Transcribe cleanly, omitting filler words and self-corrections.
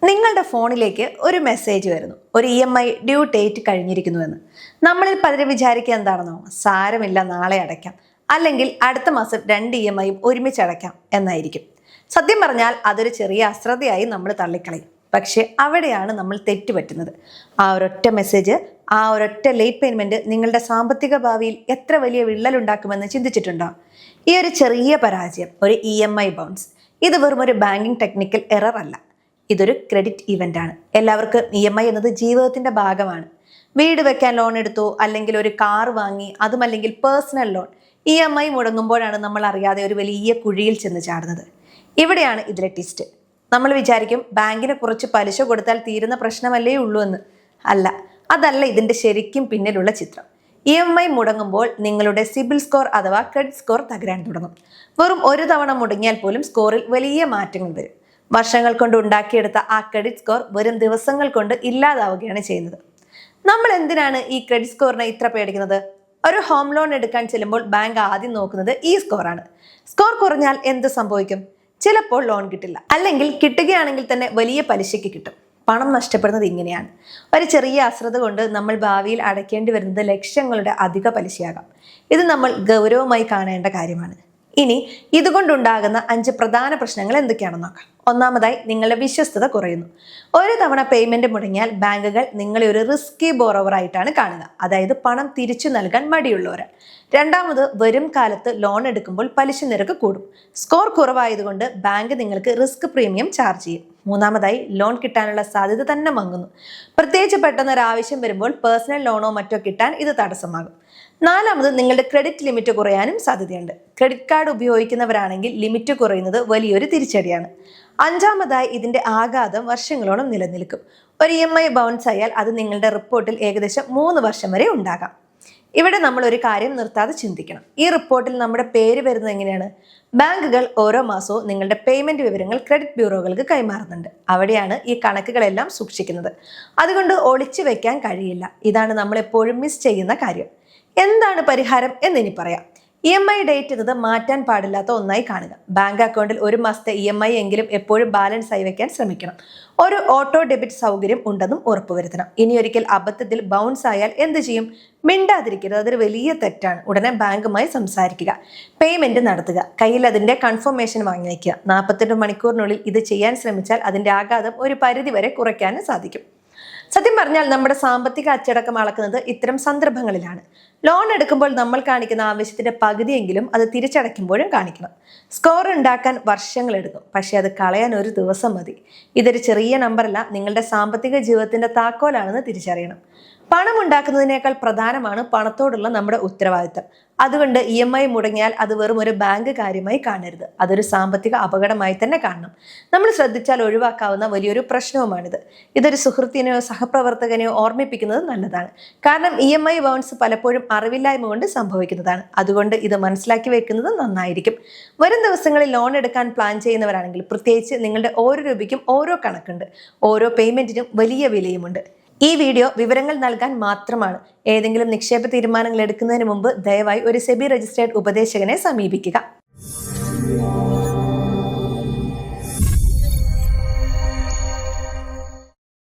നിങ്ങളുടെ ഫോണിലേക്ക് ഒരു മെസ്സേജ് വരുന്നു, ഒരു EMI ഡ്യൂ ഡേറ്റ് കഴിഞ്ഞിരിക്കുന്നുവെന്ന്. നമ്മളിൽ പലരും വിചാരിക്കുക എന്താണെന്നോ, സാരമില്ല നാളെ അടയ്ക്കാം, അല്ലെങ്കിൽ അടുത്ത മാസം 2 EMI ഒരുമിച്ച് അടയ്ക്കാം എന്നായിരിക്കും. സത്യം പറഞ്ഞാൽ അതൊരു ചെറിയ അശ്രദ്ധയായി നമ്മൾ തള്ളിക്കളയും. പക്ഷെ അവിടെയാണ് നമ്മൾ തെറ്റുപറ്റുന്നത്. ആ ഒരൊറ്റ മെസ്സേജ്, ആ ഒരൊറ്റ ലേറ്റ് പേയ്മെന്റ് നിങ്ങളുടെ സാമ്പത്തിക ഭാവിയിൽ എത്ര വലിയ വിള്ളലുണ്ടാക്കുമെന്ന് ചിന്തിച്ചിട്ടുണ്ടോ? ഈ ഒരു ചെറിയ പരാജയം, ഒരു EMI ബൗൺസ്, ഇത് വെറും ഒരു ബാങ്കിങ് ടെക്നിക്കൽ എറർ അല്ല, ഇതൊരു ക്രെഡിറ്റ് ഇവന്റ് ആണ്. എല്ലാവർക്കും EMI എന്നത് ജീവിതത്തിന്റെ ഭാഗമാണ്. വീട് വെക്കാൻ ലോൺ എടുത്തു, അല്ലെങ്കിൽ ഒരു കാർ വാങ്ങി, അതുമല്ലെങ്കിൽ പേഴ്സണൽ ലോൺ, EMI മുടങ്ങുമ്പോഴാണ് നമ്മൾ അറിയാതെ ഒരു വലിയ കുഴിയിൽ ചെന്ന് ചാടുന്നത്. ഇവിടെയാണ് ഇതിലെ ട്വിസ്റ്റ്. നമ്മൾ വിചാരിക്കും ബാങ്കിന് കുറച്ച് പലിശ കൊടുത്താൽ തീരുന്ന പ്രശ്നമല്ലേ ഉള്ളൂ എന്ന്. അല്ല, അതല്ല ഇതിന്റെ ശരിക്കും പിന്നിലുള്ള ചിത്രം. EMI മുടങ്ങുമ്പോൾ നിങ്ങളുടെ സിബിൽ സ്കോർ അഥവാ ക്രെഡിറ്റ് സ്കോർ തകരാൻ തുടങ്ങും. വെറും ഒരു തവണ മുടങ്ങിയാൽ പോലും സ്കോറിൽ വലിയ മാറ്റങ്ങൾ വരും. വർഷങ്ങൾ കൊണ്ട് ഉണ്ടാക്കിയെടുത്ത ആ ക്രെഡിറ്റ് സ്കോർ വരും ദിവസങ്ങൾ കൊണ്ട് ഇല്ലാതാവുകയാണ് ചെയ്യുന്നത്. നമ്മൾ എന്തിനാണ് ഈ ക്രെഡിറ്റ് സ്കോറിനെ ഇത്ര പേടിക്കുന്നത്? ഒരു ഹോം ലോൺ എടുക്കാൻ ചെല്ലുമ്പോൾ ബാങ്ക് ആദ്യം നോക്കുന്നത് ഈ സ്കോറാണ്. സ്കോർ കുറഞ്ഞാൽ എന്ത് സംഭവിക്കും? ചിലപ്പോൾ ലോൺ കിട്ടില്ല, അല്ലെങ്കിൽ കിട്ടുകയാണെങ്കിൽ തന്നെ വലിയ പലിശയ്ക്ക് കിട്ടും. പണം നഷ്ടപ്പെടുന്നത് ഇങ്ങനെയാണ്. ഒരു ചെറിയ അശ്രദ്ധ കൊണ്ട് നമ്മൾ ഭാവിയിൽ അടയ്ക്കേണ്ടി വരുന്നത് ലക്ഷങ്ങളുടെ അധിക പലിശയാകാം. ഇത് നമ്മൾ ഗൗരവമായി കാണേണ്ട കാര്യമാണ്. ഇനി ഇതുകൊണ്ടുണ്ടാകുന്ന 5 പ്രധാന പ്രശ്നങ്ങൾ എന്തൊക്കെയാണെന്ന് നോക്കാം. ഒന്നാമതായി, നിങ്ങളുടെ വിശ്വസ്തത കുറയുന്നു. ഒരു തവണ പേയ്മെന്റ് മുടങ്ങിയാൽ ബാങ്കുകൾ നിങ്ങളെ ഒരു റിസ്കി ബോറോവർ ആയിട്ടാണ് കാണുക, അതായത് പണം തിരിച്ചു നൽകാൻ മടിയുള്ളവരാണ്. രണ്ടാമത്, വരും കാലത്ത് ലോൺ എടുക്കുമ്പോൾ പലിശ നിരക്ക് കൂടും. സ്കോർ കുറവായതുകൊണ്ട് ബാങ്ക് നിങ്ങൾക്ക് റിസ്ക് പ്രീമിയം ചാർജ് ചെയ്യും. മൂന്നാമതായി, ലോൺ കിട്ടാനുള്ള സാധ്യത തന്നെ മങ്ങുന്നു. പ്രത്യേകിച്ച് പെട്ടെന്ന് ഒരു ആവശ്യം വരുമ്പോൾ പേഴ്സണൽ ലോണോ മറ്റോ കിട്ടാൻ ഇത് തടസ്സമാകും. നാലാമത്, നിങ്ങളുടെ ക്രെഡിറ്റ് ലിമിറ്റ് കുറയാനും സാധ്യതയുണ്ട്. ക്രെഡിറ്റ് കാർഡ് ഉപയോഗിക്കുന്നവരാണെങ്കിൽ ലിമിറ്റ് കുറയുന്നത് വലിയൊരു തിരിച്ചടിയാണ്. അഞ്ചാമതായി, ഇതിന്റെ ആഘാതം വർഷങ്ങളോളം നിലനിൽക്കും. ഒരു EMI ബൗൺസ് ആയാൽ അത് നിങ്ങളുടെ റിപ്പോർട്ടിൽ ഏകദേശം 3 വർഷം വരെ ഉണ്ടാകാം. ഇവിടെ നമ്മൾ ഒരു കാര്യം നിർത്താതെ ചിന്തിക്കണം. ഈ റിപ്പോർട്ടിൽ നമ്മുടെ പേര് വരുന്നത് എങ്ങനെയാണ്? ബാങ്കുകൾ ഓരോ മാസവും നിങ്ങളുടെ പേയ്മെന്റ് വിവരങ്ങൾ ക്രെഡിറ്റ് ബ്യൂറോകൾക്ക് കൈമാറുന്നുണ്ട്. അവിടെയാണ് ഈ കണക്കുകളെല്ലാം സൂക്ഷിക്കുന്നത്. അതുകൊണ്ട് ഒളിച്ചു വെക്കാൻ കഴിയില്ല. ഇതാണ് നമ്മൾ എപ്പോഴും മിസ് ചെയ്യുന്ന കാര്യം. എന്താണ് പരിഹാരം എന്നിനി പറയാം. EMI ഡേറ്റ് എന്നത് മാറ്റാൻ പാടില്ലാത്ത ഒന്നായി കാണുക. ബാങ്ക് അക്കൗണ്ടിൽ ഒരു മാസത്തെ EMI എങ്കിലും എപ്പോഴും ബാലൻസ് ആയി വെക്കാൻ ശ്രമിക്കണം. ഒരു ഓട്ടോ ഡെബിറ്റ് സൗകര്യം ഉണ്ടെന്നും ഉറപ്പുവരുത്തണം. ഇനി ഒരിക്കൽ അബദ്ധത്തിൽ ബൗൺസ് ആയാൽ എന്ത് ചെയ്യും? മിണ്ടാതിരിക്കരുത്, അതൊരു വലിയ തെറ്റാണ്. ഉടനെ ബാങ്കുമായി സംസാരിക്കുക, പേയ്മെന്റ് നടത്തുക, കയ്യിൽ അതിന്റെ കൺഫർമേഷൻ വാങ്ങി വയ്ക്കുക. 48 മണിക്കൂറിനുള്ളിൽ ഇത് ചെയ്യാൻ ശ്രമിച്ചാൽ അതിന്റെ ആഘാതം ഒരു പരിധി വരെ കുറയ്ക്കാനും സാധിക്കും. സത്യം പറഞ്ഞാൽ നമ്മുടെ സാമ്പത്തിക അച്ചടക്കം അളക്കുന്നത് ഇത്തരം സന്ദർഭങ്ങളിലാണ്. ലോൺ എടുക്കുമ്പോൾ നമ്മൾ കാണിക്കുന്ന ആവശ്യത്തിന്റെ പകുതിയെങ്കിലും അത് തിരിച്ചടയ്ക്കുമ്പോഴും കാണിക്കണം. സ്കോർ ഉണ്ടാക്കാൻ വർഷങ്ങൾ എടുക്കും, പക്ഷെ അത് കളയാൻ ഒരു ദിവസം മതി. ഇതൊരു ചെറിയ നമ്പറല്ല, നിങ്ങളുടെ സാമ്പത്തിക ജീവിതത്തിന്റെ താക്കോലാണെന്ന് തിരിച്ചറിയണം. പണം ഉണ്ടാക്കുന്നതിനേക്കാൾ പ്രധാനമാണ് പണത്തോടുള്ള നമ്മുടെ ഉത്തരവാദിത്തം. അതുകൊണ്ട് EMI മുടങ്ങിയാൽ അത് വെറും ഒരു ബാങ്ക് കാര്യമായി കാണരുത്, അതൊരു സാമ്പത്തിക അപകടമായി തന്നെ കാണണം. നമ്മൾ ശ്രദ്ധിച്ചാൽ ഒഴിവാക്കാവുന്ന വലിയൊരു പ്രശ്നവുമാണിത്. ഇതൊരു സുഹൃത്തിനെയോ സഹപ്രവർത്തകനെയോ ഓർമ്മിപ്പിക്കുന്നത് നല്ലതാണ്. കാരണം EMI ബൗൺസ് പലപ്പോഴും അറിവില്ലായ്മ കൊണ്ട് സംഭവിക്കുന്നതാണ്. അതുകൊണ്ട് ഇത് മനസ്സിലാക്കി വെക്കുന്നത് നന്നായിരിക്കും. വരും ദിവസങ്ങളിൽ ലോൺ എടുക്കാൻ പ്ലാൻ ചെയ്യുന്നവരാണെങ്കിൽ പ്രത്യേകിച്ച് നിങ്ങളുടെ ഓരോ രൂപയ്ക്കും ഓരോ കണക്കുണ്ട്, ഓരോ പേയ്മെന്റിനും വലിയ വിലയുമുണ്ട്. ഈ വീഡിയോ വിവരങ്ങൾ നൽകാൻ മാത്രമാണ്. ഏതെങ്കിലും നിക്ഷേപ തീരുമാനങ്ങൾ എടുക്കുന്നതിന് മുമ്പ് ദയവായി ഒരു SEBI രജിസ്ട്രേർഡ് ഉപദേശകനെ സമീപിക്കുക.